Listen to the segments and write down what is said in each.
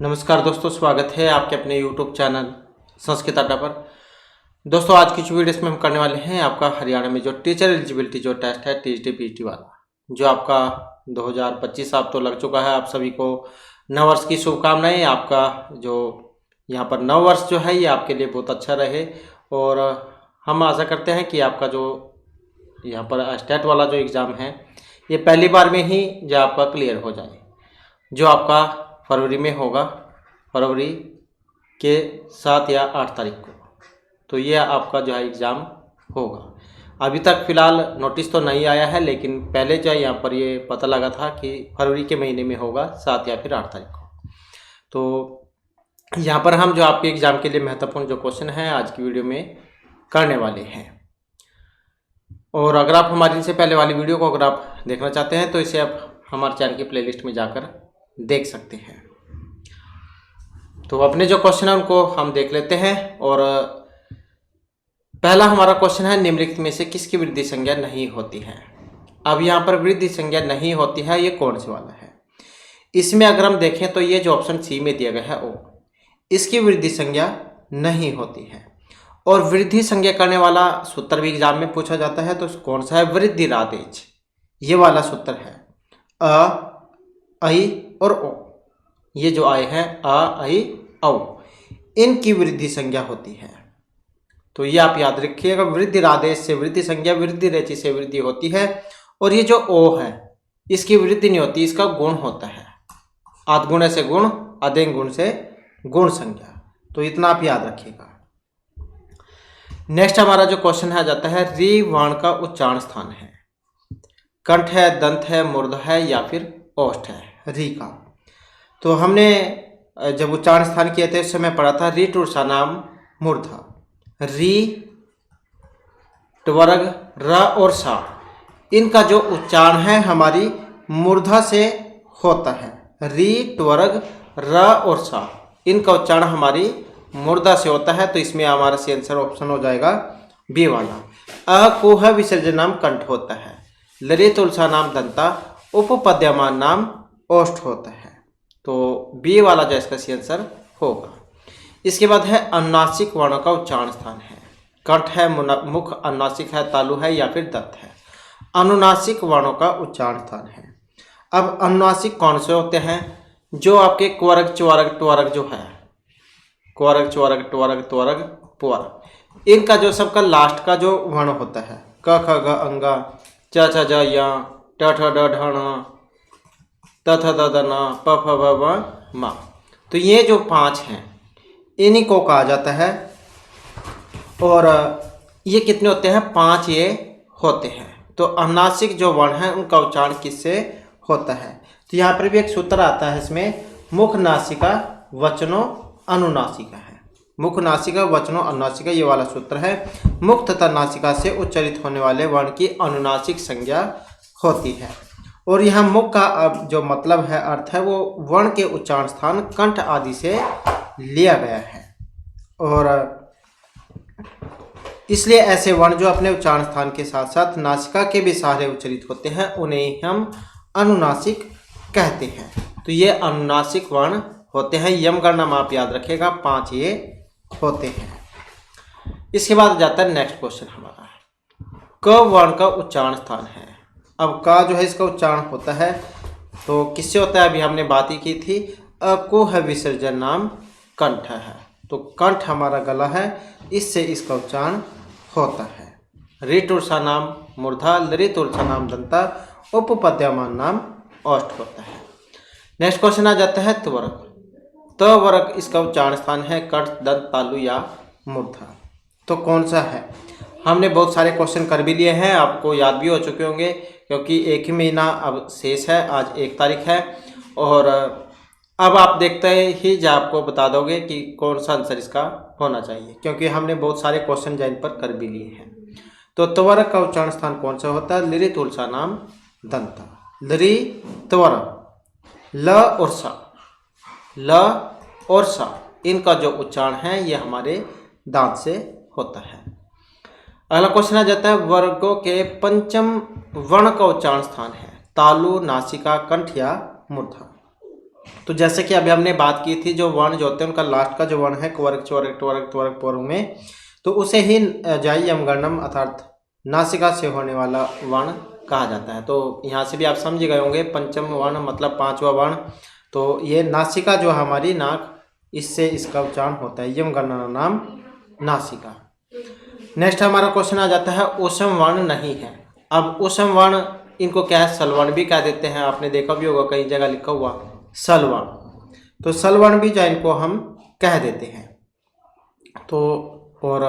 नमस्कार दोस्तों, स्वागत है आपके अपने YouTube चैनल संस्कृत अड्डा पर। दोस्तों, आज की जो वीडियो में हम करने वाले हैं आपका हरियाणा में जो टीचर एलिजिबिलिटी जो टेस्ट है टीजीटी पीटी वाला, जो आपका 2025 आप तो लग चुका है। आप सभी को नव वर्ष की शुभकामनाएं। आपका जो यहाँ पर नव वर्ष जो है ये आपके लिए बहुत अच्छा रहे और हम आशा करते हैं कि आपका जो यहाँ पर स्टेट वाला जो एग्ज़ाम है ये पहली बार में ही जो आपका क्लियर हो जाए, जो आपका फरवरी में होगा, फरवरी के 7 या 8 तारीख को। तो ये आपका जो है एग्ज़ाम होगा। अभी तक फ़िलहाल नोटिस तो नहीं आया है, लेकिन पहले जो यहाँ पर ये पता लगा था कि फरवरी के महीने में होगा 7 या फिर 8 तारीख को। तो यहाँ पर हम जो आपके एग्ज़ाम के लिए महत्वपूर्ण जो क्वेश्चन है आज की वीडियो में करने वाले हैं। और अगर आप हमारी से पहले वाली वीडियो को अगर आप देखना चाहते हैं तो इसे आप हमारे चैनल की प्लेलिस्ट में जाकर देख सकते हैं। तो अपने जो क्वेश्चन है उनको हम देख लेते हैं। और पहला हमारा क्वेश्चन है, निम्नलिखित में से किसकी वृद्धि संज्ञा नहीं होती है। अब यहाँ पर वृद्धि संज्ञा नहीं होती है, ये कौन से वाला है। इसमें अगर हम देखें तो ये जो ऑप्शन सी में दिया गया है ओ, इसकी वृद्धि संज्ञा नहीं होती है। और वृद्धि संज्ञा करने वाला सूत्र भी एग्जाम में पूछा जाता है, तो कौन सा है, वृद्धिरादेश, ये वाला सूत्र है। अ, आई और ओ, ये जो आए हैं आ, आई, औ, इनकी वृद्धि संज्ञा होती है। तो ये आप याद रखिएगा, वृद्धिरादेश से वृद्धि संज्ञा, वृद्धि रेचि से वृद्धि होती है। और ये जो ओ है इसकी वृद्धि नहीं होती, इसका गुण होता है। आद्गुण से गुण, अदेंग गुण से गुण संज्ञा। तो इतना आप याद रखिएगा। नेक्स्ट हमारा जो क्वेश्चन है जाता है, री वर्ण का उच्चारण स्थान है। कंठ है, दंत है, मूर्ध है या फिर ओष्ठ है, री का। तो हमने जब उच्चारण स्थान किए थे उस समय पढ़ा था री टूर्सा नाम मूर्धा, री ट्वर्ग र और सा, इनका जो उच्चारण है हमारी मूर्धा से होता है। री ट्वर्ग र और सा, इनका उच्चारण हमारी मूर्धा से होता है। तो इसमें हमारा सी आंसर ऑप्शन हो जाएगा बी वाला। अकुह विसर्जन नाम कंठ होता है, लरी तुलसा नाम दंता, उपपद्यमान नाम ओष्ठ होता है। तो बी वाला जो इसका सी आंसर होगा। इसके बाद है अनुनासिक वर्णों का उच्चारण स्थान है। कंठ है, मुख अनुनासिक है, तालु है या फिर दंत है। अनुनासिक वर्णों का उच्चारण स्थान है। अब अनुनासिक कौन से होते हैं, जो आपके क्वरग च्वरग ट्वरग जो है, क्वरग च्वरग ट्वरग त्वरग पुअर, इनका जो सबका लास्ट का जो वर्ण होता है, क ख ग अंगा, च छ ज य, ट ठ ड ढ ण, त थ द द न, प फ ब भ म। तो ये जो 5 हैं इन्हीं को कहा जाता है। और ये कितने होते हैं, 5 ये होते हैं। तो अनुनासिक जो वर्ण है उनका उच्चारण किससे होता है। तो यहाँ पर भी एक सूत्र आता है इसमें, मुख नासिका वचनो अनुनासिका है। मुख नासिका वचनो अनुनासिका, ये वाला सूत्र है। मुख तथा नासिका से उच्चारित होने वाले वर्ण की अनुनासिक संज्ञा होती है। और यहाँ मुख का जो मतलब है, अर्थ है, वो वर्ण के उच्चारण स्थान कंठ आदि से लिया गया है। और इसलिए ऐसे वर्ण जो अपने उच्चारण स्थान के साथ साथ नासिका के भी सहारे उच्चारित होते हैं उन्हें हम अनुनासिक कहते हैं। तो ये अनुनासिक वर्ण होते हैं। यम गणना आप याद रखिएगा, 5 ये होते हैं। इसके बाद जाता है नेक्स्ट क्वेश्चन हमारा, क वर्ण का उच्चारण स्थान है। अब का जो है इसका उच्चारण होता है तो किससे होता है, अभी हमने बात ही की थी, अकुह विसर्जन नाम कंठ है। तो कंठ हमारा गला है, इससे इसका उच्चारण होता है। री टूर्सा नाम मूर्धा, लरी तुलसा नाम दंता, उपपद्यमान नाम ओष्ठ होता है। नेक्स्ट क्वेश्चन आ जाता है त्वरक। त वर्ग इसका उच्चारण स्थान है कंठ, दंत, तालु या मूर्धा। तो कौन सा है, हमने बहुत सारे क्वेश्चन कर भी लिए हैं, आपको याद भी हो चुके होंगे, क्योंकि एक ही महीना अब शेष है, आज 1 तारीख है। और अब आप देखते ही जो आपको बता दोगे कि कौन सा आंसर इसका होना चाहिए, क्योंकि हमने बहुत सारे क्वेश्चन जैन पर कर भी लिए हैं। तो त्वरक का उच्चारण स्थान कौन सा होता है, लिरी तुलसा नाम दंता, लिरी त्वरक, ल और सा, ल और सा, इनका जो उच्चारण है ये हमारे दांत से होता है। अगला क्वेश्चन आ जाता है, वर्गों के पंचम वर्ण का उच्चारण स्थान है। तालु, नासिका, कंठ या मूर्धा। तो जैसे कि अभी हमने बात की थी, जो वर्ण जो होते हैं उनका लास्ट का जो वर्ण है क्वर्ग चवर्ग टवर्ग त्वर्ग पोर्ग में, तो उसे ही जाई यम गणम अर्थात नासिका से होने वाला वर्ण कहा जाता है। तो यहाँ से भी आप समझ गए होंगे, पंचम वर्ण मतलब पांचवा वर्ण। तो ये नासिका जो हमारी नाक, इससे इसका उच्चारण होता है यम गणना नाम नासिका। नेक्स्ट हमारा क्वेश्चन आ जाता है ऊष्म वर्ण नहीं है। अब ऊष्म वर्ण इनको क्या है, सलवर्ण भी कह देते हैं, आपने देखा भी होगा कई जगह लिखा हुआ सलवर्ण। तो सलवर्ण भी जो इनको हम कह देते हैं। तो और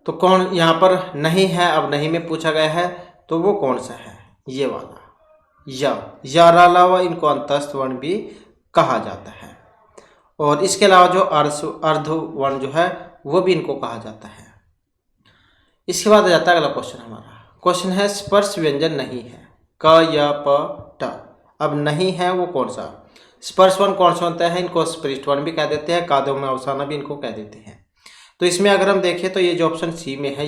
तो कौन यहाँ पर नहीं है, अब नहीं में पूछा गया है, तो वो कौन सा है, ये वाला या अलावा इनको अंतस्थ वर्ण भी कहा जाता है। और इसके अलावा जो अर्ध वर्ण जो है वो भी इनको कहा जाता है। इसके बाद आ जाता है अगला क्वेश्चन हमारा। क्वेश्चन है स्पर्श व्यंजन नहीं है, क या प ट। अब नहीं है वो कौन सा, स्पर्श वर्ण कौन सा होता है, इनको स्पृष्ट वर्ण भी कह देते हैं, कादों में अवसाना भी इनको कह देते हैं। तो इसमें अगर हम देखें तो ये जो ऑप्शन सी में है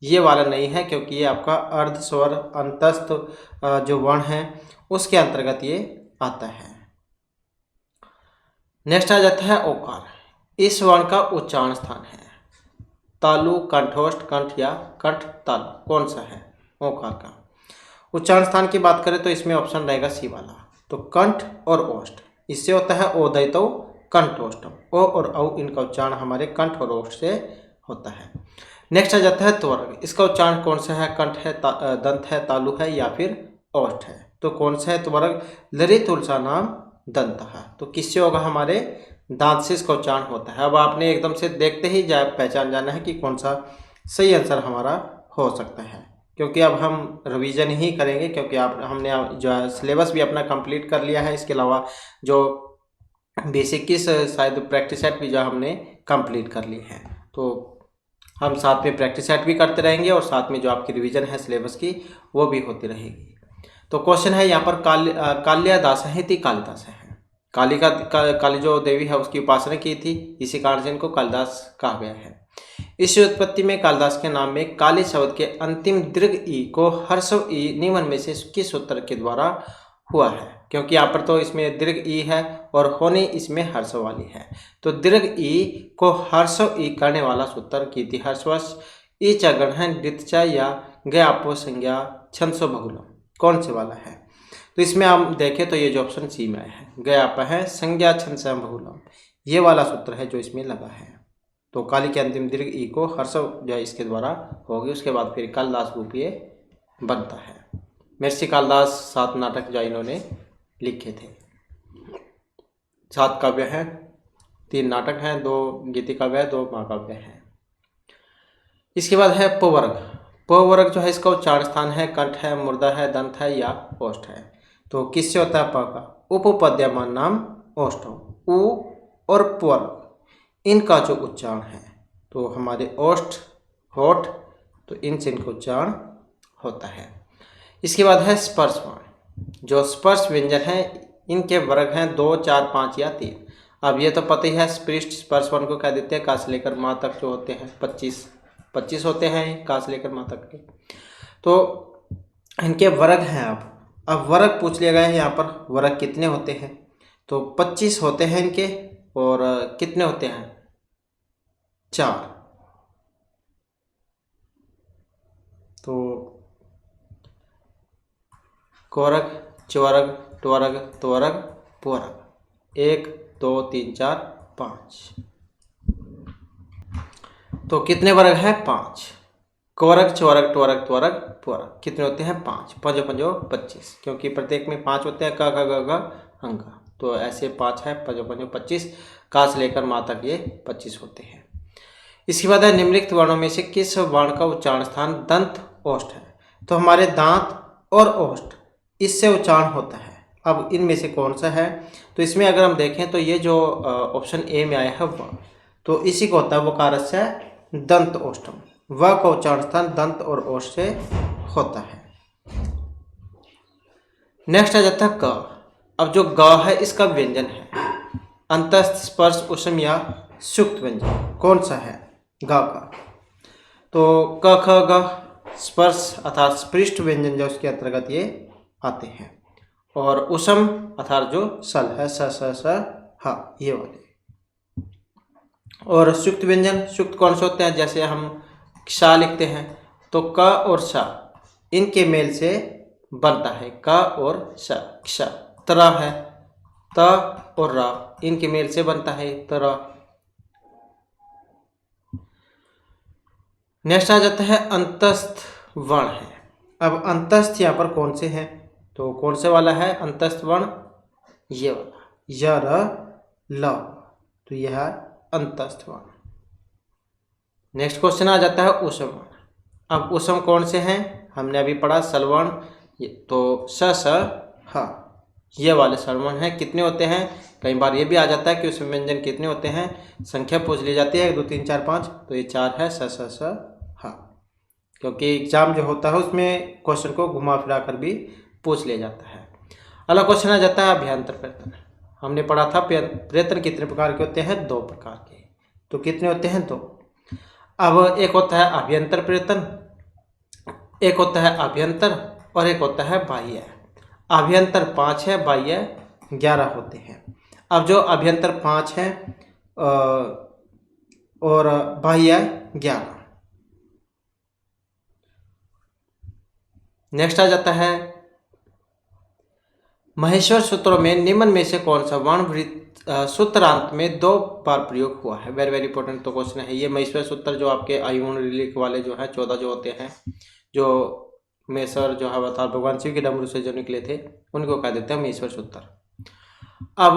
ये वाला नहीं है, क्योंकि ये आपका अर्ध स्वर अंतस्थ जो वर्ण है उसके अंतर्गत ये आता है। नेक्स्ट आ जाता है ओकार। इस वर्ण का उच्चारण स्थान है तालु, कंठोष्ठ, कंठ या कंठ तालु, कौन सा है ओकार का उच्चारण स्थान की बात करें तो इसमें ऑप्शन रहेगा सी वाला। तो कंठ और ओष्ठ, इससे होता है ओदयितो कंठोष्ठम, ओ और औ इनका उच्चारण हमारे कंठ और ओष्ठ से होता है। नेक्स्ट आ जाता है त्वर्ग। इसका उच्चारण कौन सा है, कंठ है, दंत है, तालु है या फिर ओष्ठ है, तो कौन सा है त्वर्ग, ललित तुलसा नाम दंत है। तो किससे होगा, हमारे दांत से इसका उच्चारण होता है। अब आपने एकदम से देखते ही पहचान जाना है कि कौन सा सही आंसर हमारा हो सकता है, क्योंकि अब हम रिवीजन ही करेंगे, क्योंकि हमने जो है सिलेबस भी अपना कंप्लीट कर लिया है। इसके अलावा जो बेसिक की शायद प्रैक्टिस सेट भी जो हमने कंप्लीट कर ली है, तो हम साथ में प्रैक्टिस सेट भी करते रहेंगे और साथ में जो आपकी रिवीजन है सिलेबस की वो भी होती रहेगी। तो क्वेश्चन है यहाँ पर कालिदास है, कालिदास है। काली जो देवी है उसकी उपासना की थी, इसी कारण से इनको कालिदास कहा गया है। इस उत्पत्ति में कालिदास के नाम में काली शब्द के अंतिम दीर्घ ई को हर्षव ई निम्न में से किस सूत्र के द्वारा हुआ है, क्योंकि यहाँ पर तो इसमें दीर्घ ई है और होनी इसमें हर्षव वाली है। तो दीर्घ ई को हर्षव ई करने वाला सूत्र की थी हर्षवश ई च गण दितचा या गयापो संज्ञा छंसो बहुलम, कौन से वाला है। तो इसमें हम देखें तो ये जो ऑप्शन सी में है गयाप है संज्ञा छंसा बहुलम, ये वाला सूत्र है जो इसमें लगा है। तो काली के अंतिम दीर्घ ई को हर्षव जो है इसके द्वारा होगी, उसके बाद फिर कालिदास रूप ये बनता है। महर्षि कालिदास 7 नाटक जो इन्होंने लिखे थे, 7 काव्य हैं, 3 नाटक हैं, 2 गीति काव्य है, 2 महाकाव्य हैं। इसके बाद है पवर्ग। पवर्ग जो है इसका उच्चारण स्थान है कंठ है, मुर्दा है, दंत है या ओष्ठ है। तो किससे होता है प का, उपपद्यमान नाम ओष्ठ, उ और पवर्ग इनका जो उच्चारण है तो हमारे ओष्ठ होठ, तो इनसे इनका उच्चारण होता है। इसके बाद है स्पर्श वर्ण। जो स्पर्श व्यंजन है इनके वर्ग हैं 2, 4, 5 या 3। अब ये तो पता ही है, स्पृष्ट स्पर्श वर्ण को कह देते हैं, का से लेकर माँ तक जो होते हैं 25 होते हैं, का से लेकर माँ तक के। तो इनके वर्ग हैं। अब वर्ग पूछ लिया गया है यहाँ पर, वर्ग कितने होते हैं, तो 25 होते हैं इनके, और कितने होते हैं 4। तो कोरग, चौरग, टोरग, तोरग, पोरग, 1, 2, 3, 4, 5। तो कितने वर्ग हैं 5। कोरग, चौरग, टोरग, तोरग, पोरग कितने होते हैं 5, 5 5 25, क्योंकि प्रत्येक में 5 होते हैं, क ग ग अंगा, तो ऐसे 5 है, 5 5 25, का से लेकर माँ तक ये 25 होते हैं। इसके बाद है निम्नलिखित वर्णों में से किस वर्ण का उच्चारण स्थान दंत ओष्ठ है। तो हमारे दांत और ओष्ठ इससे उच्चारण होता है। अब इनमें से कौन सा है, तो इसमें अगर हम देखें तो ये जो ऑप्शन ए में आया है वह, तो इसी को होता है वकारस्य दंत ओष्ठम, वह का उच्चारण स्थान दंत और ओष्ठ से होता है। नेक्स्ट आ जाता है क। अब जो ग है इसका व्यंजन है अंतस्थ, स्पर्श, ऊष्म या सुक्त व्यंजन, कौन सा है ग का। तो क ख ग स्पर्श अर्थात स्पृष्ट व्यंजन जो उसके अंतर्गत ये आते हैं। और उसम अर्थात जो सल है, स हा, ये वाले। और सुक्त व्यंजन, सुक्त कौन से होते हैं? जैसे हम क्षा लिखते हैं तो क और श इनके मेल से बनता है क और श, क्ष। त्र है, त और र इनके मेल से बनता है त्र। नेक्स्ट आ जाता है अंतस्थ वर्ण है। अब अंतस्थ यहाँ पर कौन से हैं? तो कौन से वाला है अंतस्थ वर्ण? ये वाला, य र ल, तो यह है अंतस्थ वर्ण। नेक्स्ट क्वेश्चन आ जाता है उसम वर्ण। अब उसम कौन से हैं? हमने अभी पढ़ा सलवर्ण, तो स ह, ये वाले सलवर्ण हैं। कितने होते हैं? कई बार ये भी आ जाता है कि उसमें व्यंजन कितने होते हैं, संख्या पूछ ली जाती है 1 2 3 4 5, तो ये 4 है, स ह। क्योंकि एग्जाम जो होता है उसमें क्वेश्चन को घुमा फिरा कर भी पूछ लिया जाता है। अगला क्वेश्चन आ जाता है अभ्यंतर प्रयत्न। हमने पढ़ा था प्रयत्न कितने प्रकार के होते हैं? 2 प्रकार के। तो कितने होते हैं? 2। अब एक होता है अभ्यंतर प्रयत्न, एक होता है अभ्यंतर और एक होता है बाह्य। अभ्यंतर 5 है, बाह्य 11 होते हैं। अब जो अभ्यंतर 5 है और बाह्य 11। नेक्स्ट आ जाता है महेश्वर सूत्रों में निम्न में से कौन सा वर्ण सूत्रांत में 2 बार प्रयोग हुआ है? वेरी वेरी इंपॉर्टेंट तो क्वेश्चन है ये। महेश्वर सूत्र जो आपके आयुन रिलीक वाले जो है 14 जो होते हैं, जो महेश्वर जो है बता भगवान शिव के डमरू से जो निकले थे, उनको कह देते हैं महेश्वर सूत्र। अब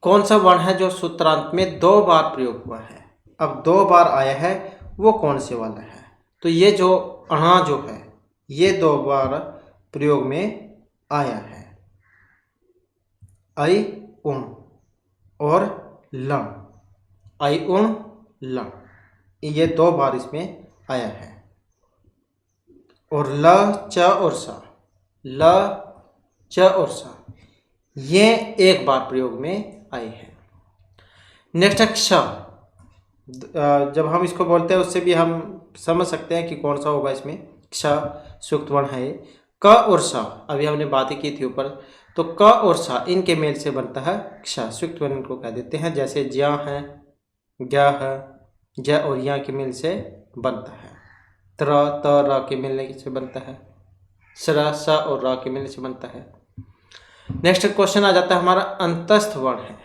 कौन सा वर्ण है जो सूत्रांत में 2 बार प्रयोग हुआ है? अब 2 बार आया है, वो कौन से वाला है? तो ये जो अणा जो है ये 2 बार प्रयोग में आया है, ऐ उण और लम। ऐ उण लम, ये 2 बार इसमें आया है। और ल च और सा, ल च और सा ये 1 बार प्रयोग में आए हैं। नेक्स्ट है क्ष। जब हम इसको बोलते हैं उससे भी हम समझ सकते हैं कि कौन सा होगा इसमें। क्ष सुक्त वर्ण है। क और स अभी हमने बात ही की थी ऊपर, तो क और स इनके मेल से बनता है क्ष, सुक्त वर्ण को कह देते हैं। जैसे ज्या है, ज्ञ है, ज और या के मेल से बनता है। त्र त र के मिलने से बनता है। स्र स और र के मिलने से बनता है। नेक्स्ट क्वेश्चन आ जाता है हमारा अंतस्थ वर्ण है।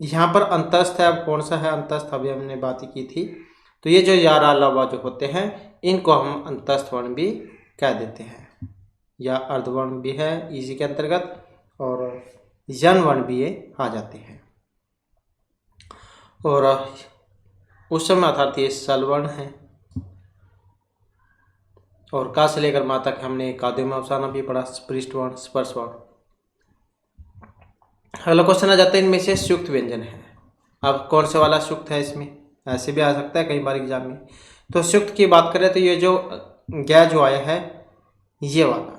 यहाँ पर अंतस्थ है, अब कौन सा है अंतस्थ? अभी हमने बात ही की थी। तो ये जो या रा लवा जो होते हैं इनको हम अंतस्थ वर्ण भी कह देते हैं, या अर्धवर्ण भी है इसी के अंतर्गत, और जन वर्ण भी ये आ जाते हैं। और उस समय अर्थात ये सलवर्ण है। और का से लेकर मा तक हमने काव्य अवसाना भी पढ़ा, पृष्ठ वर्ण, स्पर्श वर्ण। अगला क्वेश्चन आ जाता है इनमें से सुक्त व्यंजन है। अब कौन से वाला सुक्त है? इसमें ऐसे भी आ सकता है कई बार एग्जाम में। तो सुक्त की बात करें तो ये जो ज्ञ जो आया है ये वाला,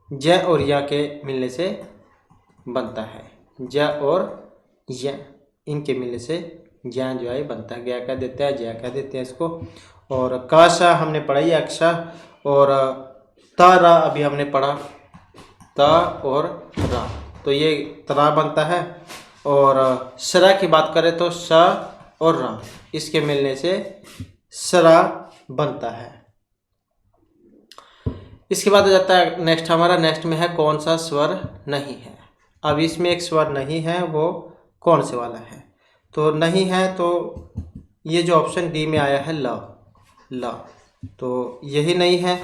ज और या के मिलने से बनता है। ज और य इनके मिलने से ज्ञान जो है बनता है। ज्ञ कह देते हैं, ज्ञ कह देते हैं इसको। और क श हमने पढ़ा ही अक्ष, और त र अभी हमने पढ़ा, त और रा, तो ये तना बनता है। और सरा की बात करें तो स और रा इसके मिलने से सरा बनता है। इसके बाद आ जाता है नेक्स्ट हमारा, नेक्स्ट में है कौन सा स्वर नहीं है। अब इसमें एक स्वर नहीं है, वो कौन से वाला है? तो नहीं है तो ये जो ऑप्शन डी में आया है ल, ल, तो यही नहीं है,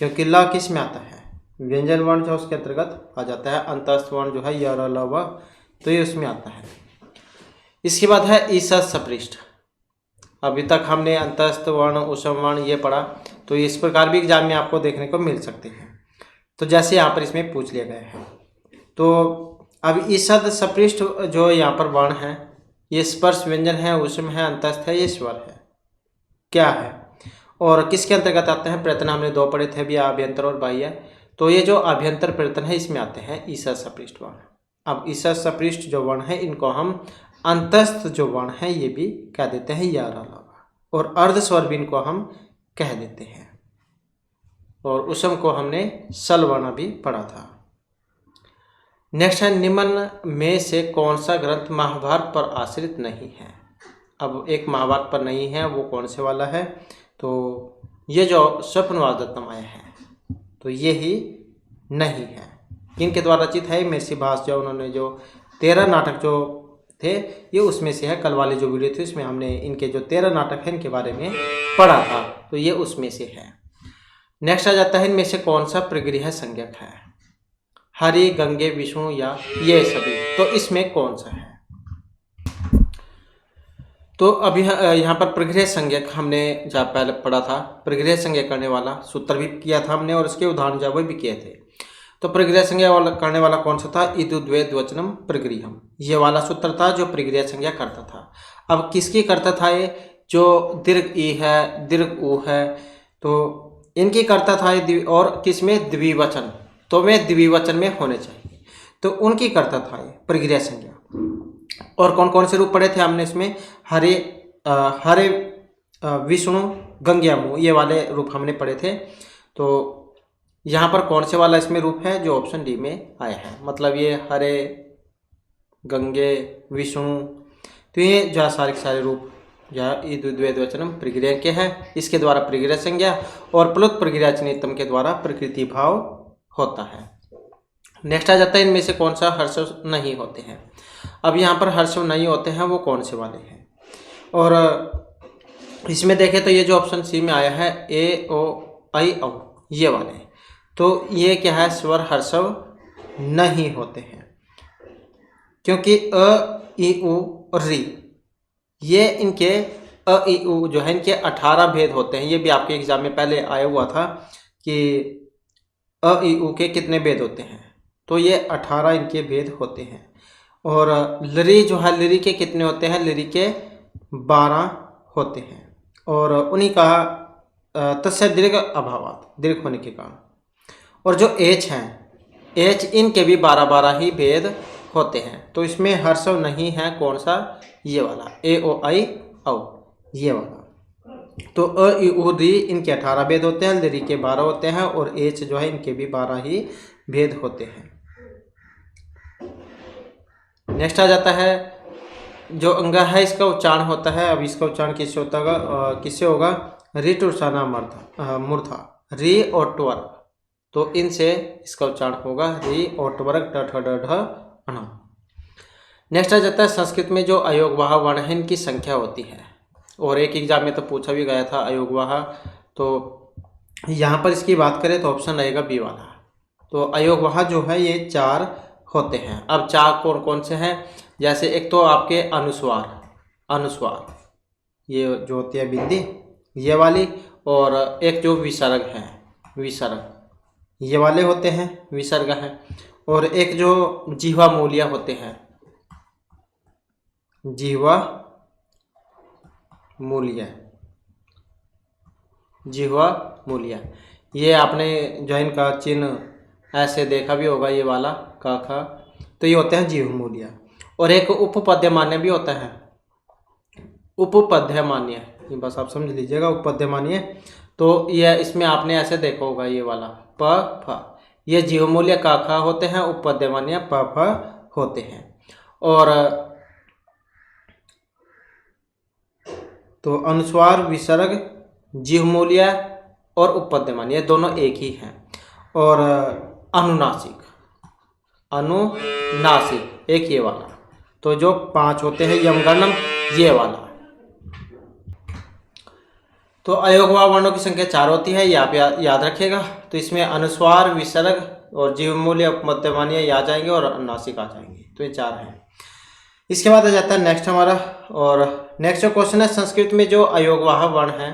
क्योंकि ल किस में आता है? व्यंजन वर्ण जो उसके अंतर्गत आ जाता है। अंतस्थ वर्ण जो है य र ल व, तो ये उसमें आता है। इसके बाद है ईसा सपृष्ठ। अभी तक हमने अंतस्थ वर्ण, उसम वर्ण ये पढ़ा, तो इस प्रकार भी एग्जाम में आपको देखने को मिल सकते हैं। तो जैसे यहाँ पर इसमें पूछ लिया गया है, तो अब ईसद सपृष्ठ जो यहाँ पर वर्ण है ये स्पर्श व्यंजन है, उसम है, अंतस्थ है, ये स्वर है, क्या है और किसके अंतर्गत आते हैं? प्रयत्न हमने 2 पढ़े थे भी, अभ्यंतर और बाह्य। तो ये जो अभ्यंतर प्रयत्न है इसमें आते हैं ईसा सपृष्ठ वर्ण। अब ईसा सपृष्ठ जो वर्ण है इनको हम अंतस्थ जो वर्ण है ये भी कह देते हैं या र ल व, और अर्ध स्वर भी इनको हम कह देते हैं। और उसम को हमने सल वर्ण भी पढ़ा था। नेक्स्ट है, निम्न में से कौन सा ग्रंथ महाभारत पर आश्रित नहीं है। अब एक महाभारत पर नहीं है, वो कौन से वाला है, तो ये जो स्वप्नवादत्तम आया है तो ये ही नहीं है। किनके द्वारा रचित है, महर्षि भास, जो उन्होंने जो 13 नाटक जो थे ये उसमें से है। कल वाली जो वीडियो थी उसमें हमने इनके जो 13 नाटक हैं इनके बारे में पढ़ा था, तो ये उसमें से है। नेक्स्ट आ जाता है, इनमें से कौन सा प्रगृह संज्ञक है, हरि, गंगे, विष्णु या ये सभी, तो इसमें कौन सा है। तो अभी यहाँ पर प्रगृह संज्ञक हमने जहाँ पहले पढ़ा था, प्रगृह संज्ञक करने वाला सूत्र भी किया था हमने और उसके उदाहरण जो भी किए थे। तो प्रगृह संज्ञा वाला करने वाला कौन सा था, इदु द्वे द्वचनम प्रगृहम, ये वाला सूत्र था जो प्रगृह संज्ञा करता था। अब किसकी करता था ये, जो दीर्घ ई है, दीर्घ ऊ है, तो इनकी करता था ये, और किसमें, द्विवचन, तो में द्विवचन में होने चाहिए, तो उनकी करता था ये प्रगृह संज्ञा। और कौन कौन से रूप पढ़े थे हमने इसमें, हरे, हरे, विष्णु, गंग्यामु, ये वाले रूप हमने पढ़े थे। तो यहाँ पर कौन से वाला इसमें रूप है, जो ऑप्शन डी में आया है, मतलब ये हरे, गंगे, विष्णु, तो ये जो सारे रूप या द्वैतवचनम प्रगृह के हैं, इसके द्वारा प्रगृह संज्ञा और प्लुत प्रगृह चनितम के द्वारा प्रकृति भाव होता है। नेक्स्ट आ जाता है, इनमें से कौन सा हर्षव नहीं होते हैं। अब यहाँ पर हर्षव नहीं होते हैं वो कौन से वाले हैं, और इसमें देखें तो ये जो ऑप्शन सी में आया है, ए, ओ, आई, औ, ये वाले, तो ये क्या है, स्वर हर्षव नहीं होते हैं, क्योंकि अ, ई, उ और री, ये इनके अ, ई, उ जो है इनके 18 भेद होते हैं। ये भी आपके एग्जाम में पहले आया हुआ था कि अ, ई, उ के कितने भेद होते हैं, तो ये 18 इनके भेद होते हैं। और लरी जो है, लरी के कितने होते हैं, लरी के 12 होते हैं, और उन्हीं का तस्य दीर्घ अभावात, दीर्घ होने के कारण। और जो एच हैं, एच, इनके भी 12 ही भेद होते हैं, तो इसमें हर्षव नहीं है कौन सा, ये वाला, ए, ओ, आई, औ, ये वाला। तो अ, ई, उ, री इनके 18 भेद होते हैं, लरी के 12 होते हैं, और एच जो है इनके भी 12 ही भेद होते हैं। नेक्स्ट आ जाता है, जो अंग है इसका उच्चारण होता है। अब इसका उच्चारण किससे होता होगा, किससे होगा, रिटुर्साना मूर्धा, री और ट्वर, तो इनसे इसका उच्चारण होगा री और ट्वर्ग, ट, ठ, ड, ढ, अण। नेक्स्ट आ जाता है, संस्कृत में जो अयोगवाह वर्ण है इनकी संख्या होती है, और एक एग्जाम में तो पूछा भी गया था अयोगवाह, तो यहाँ पर इसकी बात करें तो ऑप्शन रहेगा बी वाला। तो अयोगवाह जो है ये 4 होते हैं। अब 4 कौन कौन से हैं, जैसे एक तो आपके अनुस्वार, अनुस्वार ये जो होती है बिंदी, ये वाली, और एक जो विसर्ग है, विसर्ग, ये वाले होते हैं, विसर्ग है, और एक जो जिह्वा मूलिया होते हैं, जिह्वा मूलिया, जिह्वा मूलिया, ये आपने जो इनका चिन्ह ऐसे देखा भी होगा, ये वाला का खा, तो ये होते हैं जिह्वा मूलिया। और एक उपपद्यमान्य भी होता है, उपपद्यमान्य, ये बस आप समझ लीजिएगा, उपपद्यमान्य, तो ये इसमें आपने ऐसे देखा होगा, ये वाला प, फ, ये जिह्वा मूल्य का खा होते हैं, उपपद्यमान्य प, फ होते हैं। और तो अनुस्वार, विसर्ग, जिह्वमूल्य और उपपद्यमान्य, ये दोनों एक ही हैं। और अनुनासिक, अनुनासिक एक ये वाला, तो जो 5 होते हैं यमगणम, ये वाला। तो अयोगवाह वर्णों की संख्या 4 होती है, ये आप याद रखिएगा। तो इसमें अनुस्वार, विसर्ग और जिह्वमूल्य, उपपद्यमान्य ये आ जाएंगे और अनुनासिक आ जाएंगे, तो ये 4 हैं। इसके बाद आ जाता है नेक्स्ट हमारा, और नेक्स्ट जो क्वेश्चन है, संस्कृत में जो अयोगवाह वर्ण है,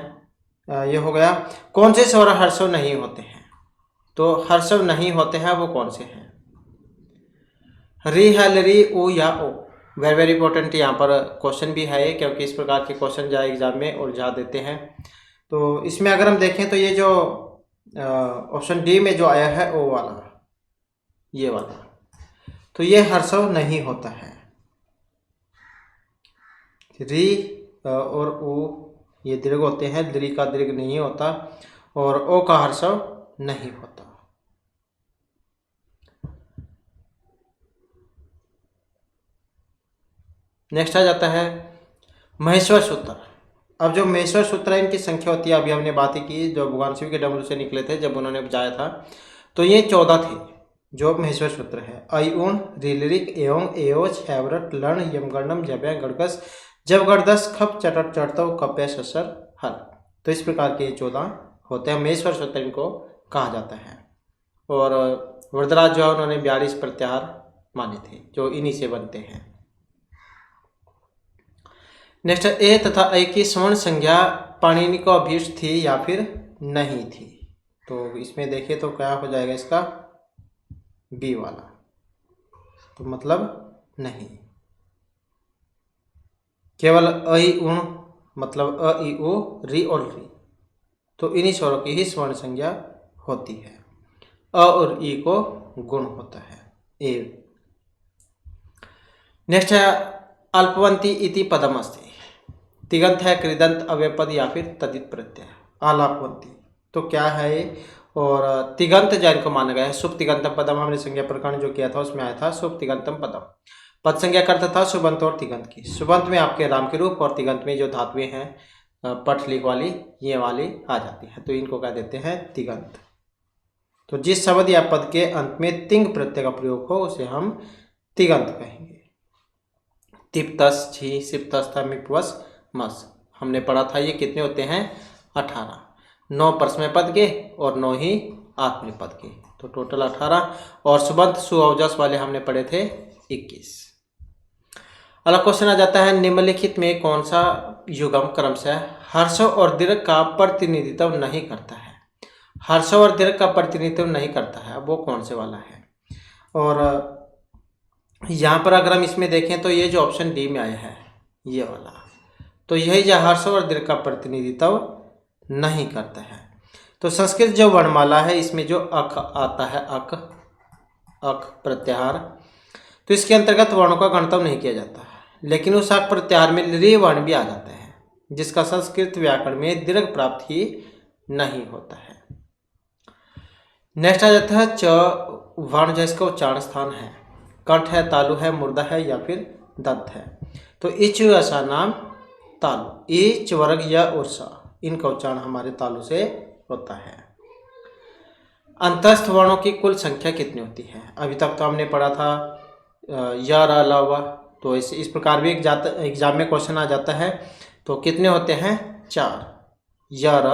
ये हो गया, कौन से स्वर हर्षव नहीं होते हैं। तो हर्षव नहीं होते हैं वो कौन से हैं, री है, लरी, उ या ओ, वेरी वेरी इंपॉर्टेंट यहाँ पर क्वेश्चन भी है, क्योंकि इस प्रकार के क्वेश्चन जाए एग्जाम में और जा देते हैं। तो इसमें अगर हम देखें तो ये जो ऑप्शन डी में जो आया है ओ वाला, ये वाला, तो ये हर्षव नहीं होता है। री और ओ ये दीर्घ होते हैं, दीर्घ का दीर्घ नहीं होता, और ओ का हर्षव नहीं होता। नेक्स्ट आ जाता है महेश्वर सूत्र। अब जो महेश्वर सूत्र है इनकी संख्या होती है, अभी हमने बात ही की, जो भगवान शिव के डमरू से निकले थे जब उन्होंने बजाया था, तो ये 14 थे जो महेश्वर सूत्र है। अयुण, रिलरिक, एवं, एवच, हैवरट, लर्ण, यमगंडम, जब्या, गड़कस, जबगरदस, खप, चटट, चढ़तव, कप्य, ससर, हल। तो इस प्रकार के 14 होते हैं। महेश्वर सूत्र इनको कहा जाता है। और वरदराज जो है उन्होंने 42 प्रत्याहार माने थे जो इन्हीं से बनते हैं। नेक्स्ट, ए तथा ऐ की स्वर्ण संज्ञा पाणिनि को अभीष्ट थी या फिर नहीं थी। तो इसमें देखें तो क्या हो जाएगा इसका, बी वाला, तो मतलब नहीं। केवल ऐ उण मतलब अ ई ओ री और री, तो इन्हीं स्वरों की ही स्वर्ण संज्ञा होती है। अ और ई को गुण होता है, ए। नेक्स्ट है अल्पवंती इति पदम अस्ति। तिगंत है, कृदंत, अव्ययपद या फिर तदित प्रत्यय। अल्पवंती तो क्या है ये, और तिगंत जैन को माना गया है। शुभ तिगंतम पदम, हमने संज्ञा प्रकरण जो किया था उसमें आया था शुभ तिगंतम पदम। पद संज्ञा करता था शुभंत और तिगंत की। शुभंत में आपके राम के रूप और तिगंत में जो धातुएं हैं पठ लिख वाली ये वाली आ जाती है, तो इनको क्या देते हैं, तिगंत। तो जिस शब्द या पद के अंत में तिंग प्रत्यय का प्रयोग हो उसे हम तिगंत कहेंगे। तिप्तस, छी, सिप्तस, मिपवस, मस, हमने पढ़ा था ये कितने होते हैं, 18। 9 परस्मय पद के और 9 ही आत्मनेपद पद के, तो टोटल 18। और सुबंत सुअवजस वाले हमने पढ़े थे 21। अगला क्वेश्चन आ जाता है, निम्नलिखित में कौन सा युगम क्रमशः हर्ष और दीर्घ का प्रतिनिधित्व नहीं करता है। हर्ष और दीर्घ का प्रतिनिधित्व नहीं करता है, वो कौन से वाला है। और यहाँ पर अगर हम इसमें देखें तो ये जो ऑप्शन डी में आया है ये वाला, तो यही जो हर्ष और दीर्घ का प्रतिनिधित्व नहीं करता है। तो संस्कृत जो वर्णमाला है इसमें जो अक आता है, अक, अक प्रत्याहार, तो इसके अंतर्गत वर्णों का गणतव्य नहीं किया जाता है। लेकिन उस अक प्रत्याहार में रे वर्ण भी आ जाता है जिसका संस्कृत व्याकरण में दीर्घ प्राप्त ही नहीं होता है। नेक्स्ट आ जाता है च वर्ण, जिसका उच्चारण स्थान है, कंठ है, तालु है, मुर्दा है या फिर दंत है। तो इच ऐसा नाम तालु, इच वर्ग या उर्सा, इनका उच्चारण हमारे तालु से होता है। अंतस्थ वर्णों की कुल संख्या कितनी होती है। अभी तक तो हमने पढ़ा था य र ल व, तो इस प्रकार भी एग्जाम में क्वेश्चन आ जाता है। तो कितने होते हैं, 4, य र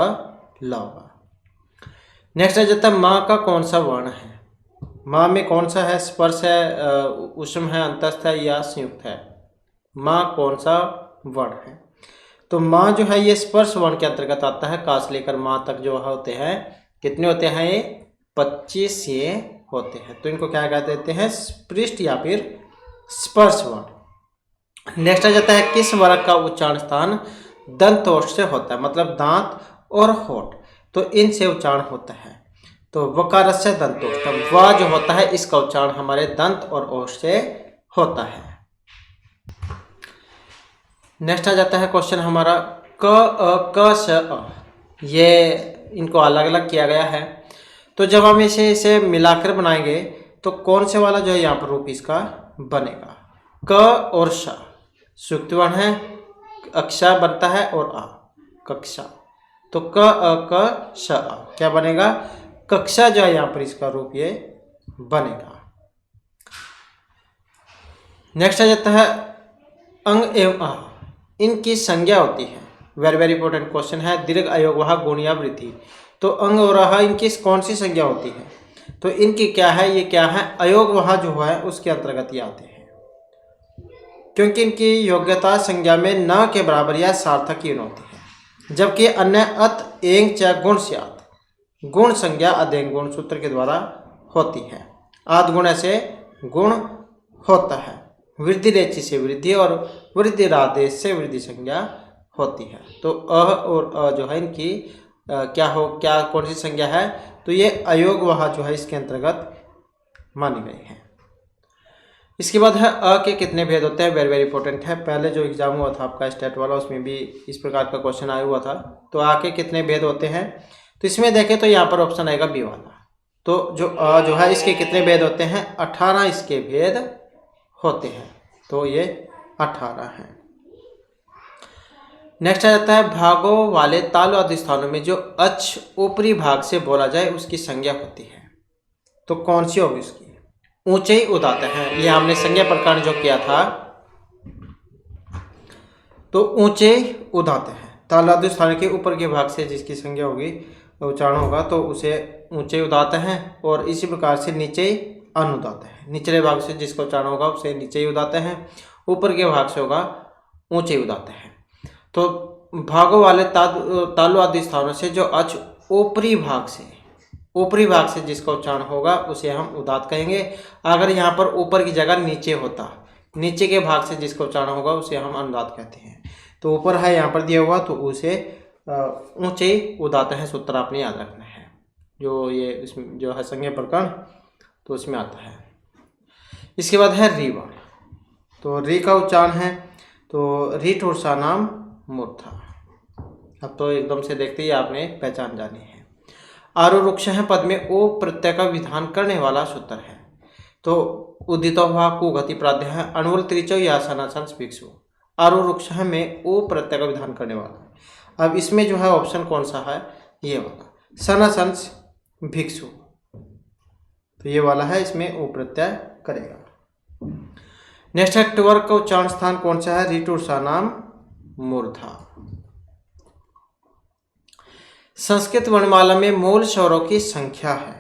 ल व। नेक्स्ट आ जाता है माँ का कौन सा वर्ण है। माँ में कौन सा है, स्पर्श है, उष्म है, अंतस्थ है या संयुक्त है। माँ कौन सा वर्ण है, तो माँ जो है ये स्पर्श वर्ण के अंतर्गत आता है। का से लेकर माँ तक जो होते हैं कितने होते हैं, ये 25 ये होते हैं। तो इनको क्या कह देते हैं, स्पृष्ट या फिर स्पर्श वर्ण। नेक्स्ट आ जाता है किस वर्ग का उच्चारण स्थान दंतोष्ठ से होता है, मतलब दांत और होठ, तो इनसे उच्चारण होता है। तो वकारस्य दंतोष्ठम, व जो होता है इसका उच्चारण हमारे दंत और ओष्ठ से होता है। नेक्स्ट आ जाता है क्वेश्चन हमारा क अ क श अ, ये इनको अलग अलग किया गया है। तो जब हम इसे मिलाकर बनाएंगे तो कौन से वाला जो है यहाँ पर रूप इसका बनेगा। क और श सुक्त वर्ण है, अक्षा बनता है और आ, कक्षा। तो क अ क श अ क्या बनेगा, कक्षा जो है यहाँ पर इसका रूप ये बनेगा। नेक्स्ट आ जाता है अंग एवं आ, इनकी संज्ञा होती है। वेरी वेरी इंपॉर्टेंट क्वेश्चन है, दीर्घ, अयोगवाह, गुण या वृद्धि। तो अंग और आह इनकी कौन सी संज्ञा होती है, तो इनकी क्या है, ये क्या है, अयोगवाह जो है उसके अंतर्गत ये आते हैं, क्योंकि इनकी योग्यता संज्ञा में न के बराबर या सार्थक हीन होती है। जबकि अन्य अत एंग च गुण स्यात्, गुण संज्ञा अदेंग गुण सूत्र के द्वारा होती है। आद गुण ऐसे गुण होता है। वृद्धि रेचि से वृद्धि और वृद्धि रादेश से वृद्धि संज्ञा होती है। तो अह और अ जो है इनकी क्या कौन सी संज्ञा है, तो ये अयोगवाह जो है इसके अंतर्गत मानी गई है। इसके बाद है अ के कितने भेद होते हैं, वेरी वेरी इंपॉर्टेंट है। पहले जो एग्जाम हुआ था आपका स्टेट वाला उसमें भी इस प्रकार का क्वेश्चन आया हुआ था। तो आ के कितने भेद होते हैं, तो इसमें देखें तो यहाँ पर ऑप्शन आएगा बी वाला। तो जो है इसके कितने भेद होते हैं? 18 इसके भेद होते हैं। तो ये 18 हैं। नेक्स्ट आ जाता है भागों वाले तालु आदि स्थानों में जो अच ऊपरी भाग से बोला जाए उसकी संज्ञा होती है। तो कौन सी होगी उसकी? ऊंचे ही उदात है। ये हमने संज्ञा प्रकरण जो किया था, तो ऊंचे उदात है। तालु आदि स्थान के ऊपर के भाग से जिसकी संज्ञा होगी, उच्चारण होगा, तो उसे ऊंचे उदात है। और इसी प्रकार से नीचे अनुदात है। निचले भाग से जिसका उच्चारण होगा उसे नीचे ही उदात है, ऊपर के भाग से होगा ऊंचे उदात है। तो भागों वाले तालु आदि स्थानों से जो अच ऊपरी भाग से जिसका उच्चारण होगा उसे हम उदात कहेंगे। अगर यहाँ पर ऊपर की जगह नीचे होता, नीचे के भाग से जिसका उच्चारण होगा उसे हम अनुदात कहते हैं। तो ऊपर है यहाँ पर दिया हुआ, तो उसे ऊंचे उदात है। सूत्र आपने याद रखना है। जो ये इसमें जो है संज्ञा प्रकरण, तो उसमें आता है। इसके बाद है री वर्ण। तो री का उच्चारण है तो रीठ और नाम मूर्धा। अब तो एकदम से देखते ही आपने पहचान जानी है। आरुरुक्ष है पद में ओ प्रत्यय का विधान करने वाला सूत्र है। तो उदितोभा कुगति प्राध्य है अणुवल त्रिचौ या सनासंस भिक्षु। आरुरुक्ष में ओ प्रत्यय का विधान करने वाला है। अब इसमें जो है ऑप्शन कौन सा है? ये वाला, सनासंस भिक्षु। तो ये वाला है, इसमें ओ प्रत्यय करेगा। नेक्स्ट है ट्वर्ग का उच्चारण स्थान कौन सा है? रीटूर सा नाम मूर्धा। संस्कृत वर्णमाला में मूल स्वरों की संख्या है,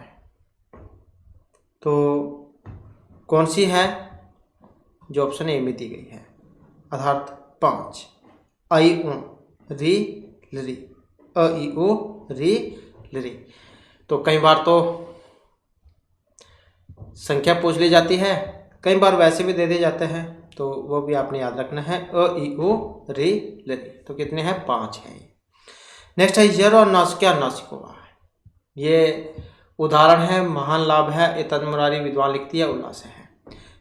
तो कौन सी है? जो ऑप्शन ए में दी गई है, अर्थात 5। आई उ री लरी, अ ई उ री लरी। तो कई बार तो संख्या पूछ ली जाती है, कई बार वैसे भी दे दिए जाते हैं, तो वो भी आपने याद रखना है। अ ई उ री लरी। तो कितने हैं? 5 हैं। नेक्स्ट है यर और नासिका नासिकोवा। ये उदाहरण है, महान लाभ है, एतद मुरारी विद्वान लिखती है, उल्लास है।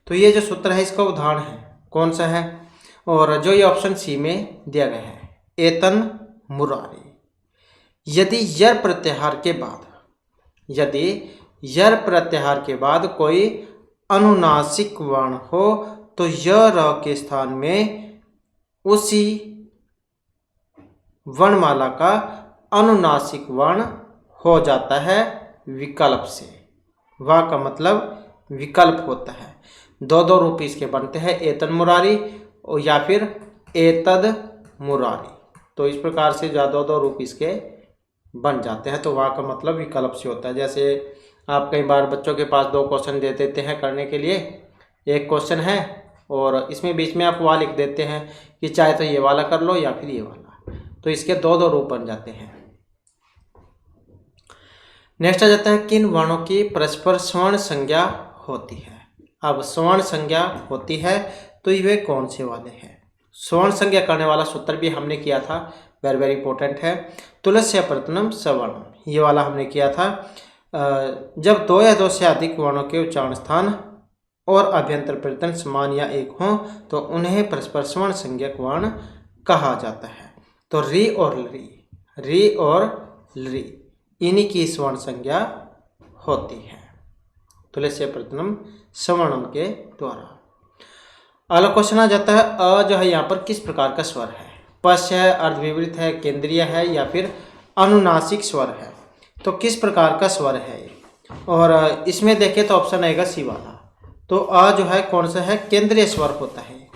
तो ये जो सूत्र है इसका उदाहरण है, कौन सा है? और जो ये ऑप्शन सी में दिया गया है, एतन मुरारी। यदि यर प्रत्याहार के बाद कोई अनुनासिक वर्ण हो तो य र के स्थान में उसी वर्णमाला का अनुनासिक वर्ण हो जाता है विकल्प से। वा का मतलब विकल्प होता है। दो रूप इसके बनते हैं, एतन मुरारी और या फिर एतद मुरारी। तो इस प्रकार से दो रूप इसके बन जाते हैं। तो वा का मतलब विकल्प से होता है। जैसे आप कई बार बच्चों के पास 2 क्वेश्चन दे देते हैं करने के लिए। एक क्वेश्चन है और इसमें बीच में आप वा लिख देते हैं कि चाहे तो ये वाला कर लो या फिर ये वाला। तो इसके दो रूप बन जाते हैं। नेक्स्ट आ जाता है किन वर्णों की परस्पर स्वर्ण संज्ञा होती है। अब स्वर्ण संज्ञा होती है तो ये कौन से वाले हैं? स्वर्ण संज्ञा करने वाला सूत्र भी हमने किया था, वेरी वेरी इंपॉर्टेंट है। तुलस्य प्रतनम सवर्णम, ये वाला हमने किया था। जब 2 या 2 से अधिक वर्णों के उच्चारण स्थान और अभ्यंतर प्रत्यय समान या एक हों तो उन्हें परस्पर स्वर्ण संज्ञक वर्ण कहा जाता है। तो री और लरी इन्हीं की स्वर्ण संज्ञा होती है तुलस्य प्रथम सवर्णम के द्वारा। अगला क्वेश्चन आ जाता है अ जो है यहाँ पर किस प्रकार का स्वर है? पश्च है, अर्धविवृत है, केंद्रीय है या फिर अनुनासिक स्वर है? तो किस प्रकार का स्वर है ये? और इसमें देखें तो ऑप्शन आएगा सी वाला। तो अ जो है कौन सा है? केंद्रीय स्वर होता है।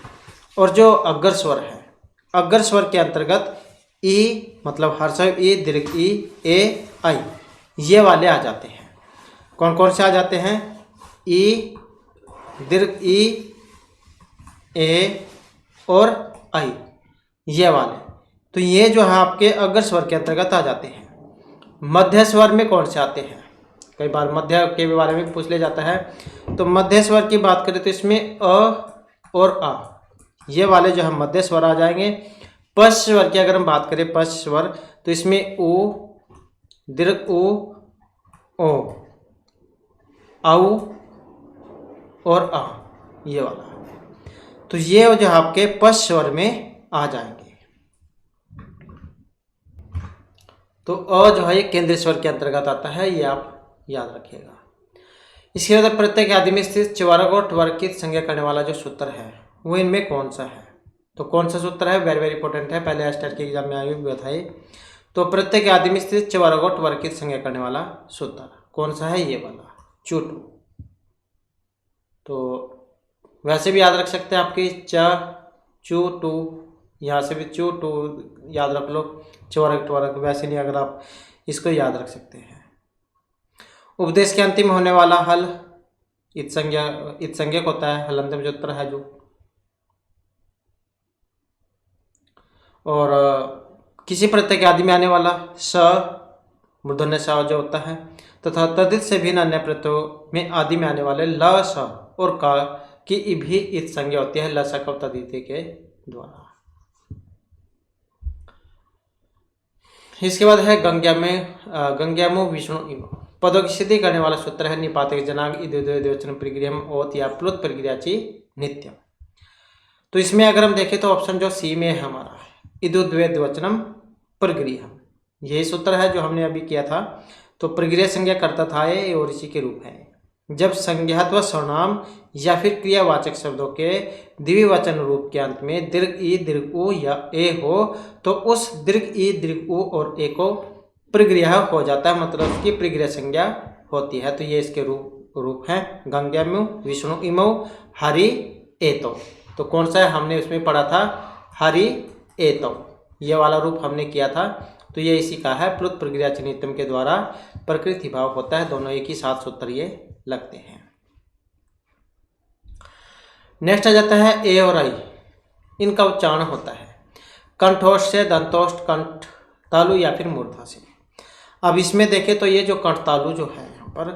और जो अग्र स्वर है, अग्र स्वर के अंतर्गत ई मतलब हर्ष ई, दीर्घ ई, ए, आई, ये वाले आ जाते हैं। कौन कौन से आ जाते हैं? ई, दीर्घ ई, ए और आई, ये वाले। तो ये जो है आपके अग्र स्वर के अंतर्गत आ जाते हैं। मध्य स्वर में कौन से आते हैं? कई बार मध्य के बारे में पूछ लिया जाता है। तो मध्य स्वर की बात करें तो इसमें अ और आ, ये वाले जो है मध्य स्वर आ जाएंगे। पश्च स्वर की अगर हम बात करें, पश्च स्वर, तो इसमें ऊ, दीर्घ ऊ, ओ, आउ और आ, ये वाला। तो ये जो आपके पश्च स्वर में आ जाएंगे। तो अ जो है ये केंद्रीय स्वर के अंतर्गत आता है, ये आप याद रखिएगा। इसके बाद प्रत्येक आदि में स्थित च्वर्ग और ट्वर्ग की संज्ञा करने वाला जो सूत्र है वो इनमें कौन सा है? तो कौन सा सूत्र है? वेरी वेरी इंपॉर्टेंट है, पहले एस्टर के एग्जाम में आए हुए बताइए। तो प्रत्येक आदि में स्थित च्वर्ग और ट्वर्ग की संज्ञा करने वाला सूत्र कौन सा है? ये वाला चूटू। तो वैसे भी याद रख सकते हैं आपकी चू टू, यहाँ से भी चू टू याद रख लो, च्वर्ग ट्वर्ग, वैसे नहीं अगर आप इसको याद रख सकते हैं। उपदेश के अंतिम होने वाला हल इत्संज्ञक होता है, हलंतम जो उत्तर है जो। और किसी प्रत्यय के आदि में आने वाला स मूर्धन्य स जो होता है, तथा तदित से भिन्न अन्य प्रत्ययों में आदि में आने वाले ल स और का की भी इत संज्ञा होती है ल स क तदित के द्वारा। इसके बाद है गंग्यामो विष्णु इव। पदों की सिद्धि करने वाला सूत्र है निपातिक जनांग इद्वचन प्रक्रिया ओत या प्लुत प्रक्रियाची नित्यम। तो इसमें अगर हम देखें तो ऑप्शन जो सी में है हमारा इदुद्वचनम प्रक्रिया, यही सूत्र है जो हमने अभी किया था। तो प्रक्रिया संज्ञा करता था ये और इसी के रूप है। जब संज्ञात्व सर्वनाम या फिर क्रियावाचक शब्दों के द्विवचन रूप के अंत में दीर्घ ई दीर्घ उ या ए हो तो उस दीर्घ ई दीर्घ उ और ए को प्रक्रिया हो जाता है, मतलब उसकी प्रक्रिया संज्ञा होती है। तो ये इसके रूप हैं गंग्याम्यु विष्णु इमो हरि एतो। तो कौन सा है? हमने उसमें पढ़ा था हरि एतो, ये वाला रूप हमने किया था। तो ये इसी का है, प्लुत प्रक्रिया नित्यम के द्वारा प्रकृति भाव होता है, दोनों एक ही साथ सूत्र ये लगते हैं। नेक्स्ट आ जाता है ए और आई, इनका उच्चारण होता है कंठोष्ठ से, दंतोष्ठ, कंठ तालु या फिर मूर्धा से। अब इसमें देखें तो ये जो कंठ तालु जो है यहाँ पर,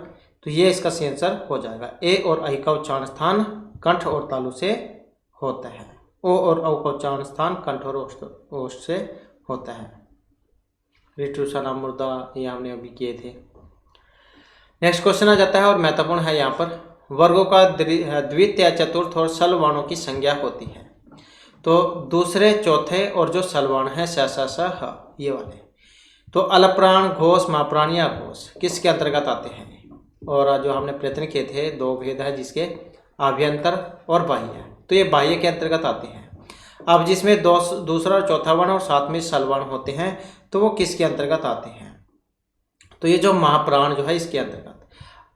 तो ये इसका सही आंसर हो जाएगा। ए और आई का उच्चारण स्थान कंठ और तालु से होता है। ओ और औ का उच्चारण स्थान कंठ और ओष्ठ से होता है। ऋतु सनाम मुर्दा ये हमने अभी किए थे। नेक्स्ट क्वेश्चन आ जाता है और महत्वपूर्ण है यहाँ पर, वर्गों का द्वितीय चतुर्थ और सल वर्णों की संज्ञा होती है। तो दूसरे चौथे और जो सल वर्ण है स स स ह ये वाले, तो अलप्राण घोष महाप्राण या घोष किसके अंतर्गत आते हैं? और जो हमने प्रयत्न किए थे दो भेद है जिसके आभ्यंतर और बाह्य, तो ये बाह्य के अंतर्गत आते हैं। अब जिसमें दूसरा और चौथा वर्ण और साथ में सल वर्ण होते हैं तो वो किसके अंतर्गत आते हैं? तो ये जो महाप्राण जो है इसके अंतर्गत।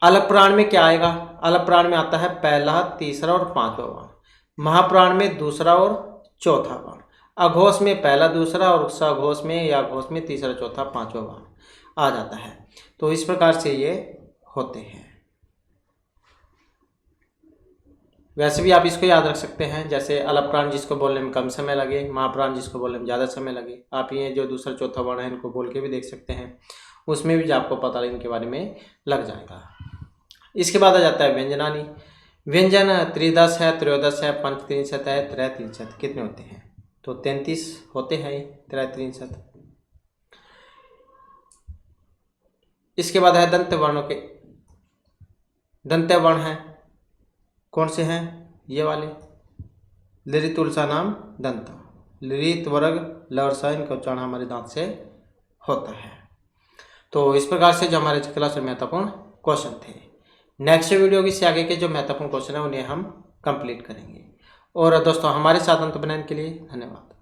अलप्राण में क्या आएगा? अलप्राण में आता है पहला, तीसरा और पांचवा वर्ण। महाप्राण में दूसरा और चौथा वर्ण। अघोष में पहला, दूसरा और सघोष में या घोष में तीसरा, चौथा, पांचवा वर्ण आ जाता है। तो इस प्रकार से ये होते हैं। वैसे भी आप इसको याद रख सकते हैं, जैसे अलप्राण जिसको बोलने में कम समय लगे, महाप्राण जिसको बोलने में ज़्यादा समय लगे। आप ये जो दूसरा चौथा वर्ण है इनको बोल के भी देख सकते हैं, उसमें भी आपको पता इनके बारे में लग जाएगा। इसके बाद आ जाता है व्यंजनानी। व्यंजन त्रिदश है, त्रयोदश है, पंचत्रिंशत है, त्रैत्रिंशत। कितने होते हैं? तो 33 होते हैं त्रैत्रिंशत। इसके बाद है दंत वर्णों के, दंत वर्ण है कौन से हैं? ये वाले लिरित उल्सा नाम दंता, लिरित वर्ग लवर्सा, इनका उच्चारण हमारे दांत से होता है। तो इस प्रकार से जो हमारे क्लास में महत्वपूर्ण क्वेश्चन थे। नेक्स्ट वीडियो की से आगे के जो महत्वपूर्ण क्वेश्चन है उन्हें हम कंप्लीट करेंगे। और दोस्तों हमारे साथ अंत बनाने के लिए धन्यवाद।